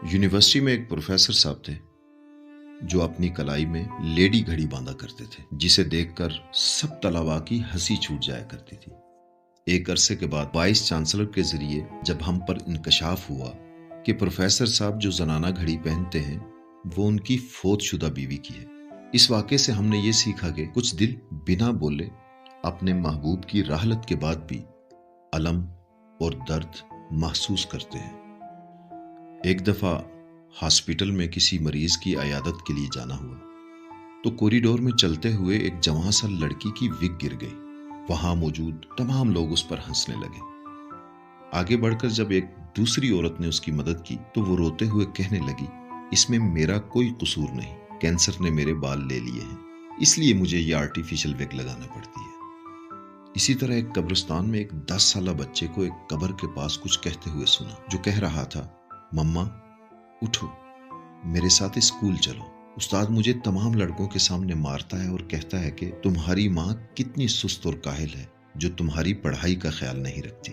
University میں ایک professor صاحب تھے جو اپنی کلائی میں لیڈی گھڑی باندھا کرتے تھے، جسے دیکھ کر سب طلباء کی ہنسی چھوٹ جایا کرتی تھی۔ ایک عرصے کے بعد وائس چانسلر کے ذریعے جب ہم پر انکشاف ہوا کہ پروفیسر صاحب جو زنانہ گھڑی پہنتے ہیں وہ ان کی فوت شدہ بیوی کی ہے، اس واقعے سے ہم نے یہ سیکھا کہ کچھ دل بنا بولے اپنے محبوب کی رحلت کے بعد بھی الم اور درد محسوس کرتے ہیں۔ ایک دفعہ ہاسپٹل میں کسی مریض کی عیادت کے لیے جانا ہوا تو کوریڈور میں چلتے ہوئے ایک جوان سا لڑکی کی وگ گر گئی۔ وہاں موجود تمام لوگ اس پر ہنسنے لگے۔ آگے بڑھ کر جب ایک دوسری عورت نے اس کی مدد کی تو وہ روتے ہوئے کہنے لگی، اس میں میرا کوئی قصور نہیں، کینسر نے میرے بال لے لیے ہیں، اس لیے مجھے یہ آرٹیفیشل وگ لگانا پڑتی ہے۔ اسی طرح ایک قبرستان میں ایک 10 سالہ بچے کو ایک قبر کے پاس کچھ کہتے ہوئے سنا، جو کہہ رہا تھا، مما اٹھو، میرے ساتھ اسکول چلو، استاد مجھے تمام لڑکوں کے سامنے مارتا ہے اور کہتا ہے کہ تمہاری ماں کتنی سست اور کاہل ہے جو تمہاری پڑھائی کا خیال نہیں رکھتی۔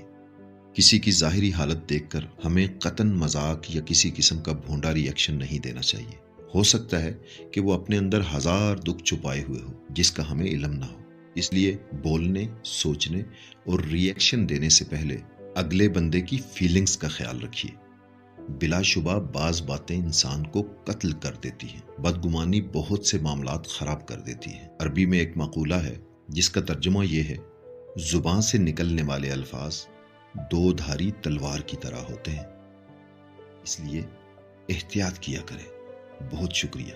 کسی کی ظاہری حالت دیکھ کر ہمیں قطعاً مذاق یا کسی قسم کا بھونڈا ری ایکشن نہیں دینا چاہیے۔ ہو سکتا ہے کہ وہ اپنے اندر ہزار دکھ چھپائے ہوئے ہو جس کا ہمیں علم نہ ہو۔ اس لیے بولنے، سوچنے اور ری ایکشن دینے سے پہلے اگلے بندے کی فیلنگز کا خیال رکھیے۔ بلا شبہ بعض باتیں انسان کو قتل کر دیتی ہیں۔ بدگمانی بہت سے معاملات خراب کر دیتی ہیں۔ عربی میں ایک مقولہ ہے جس کا ترجمہ یہ ہے، زبان سے نکلنے والے الفاظ دو دھاری تلوار کی طرح ہوتے ہیں، اس لیے احتیاط کیا کریں۔ بہت شکریہ۔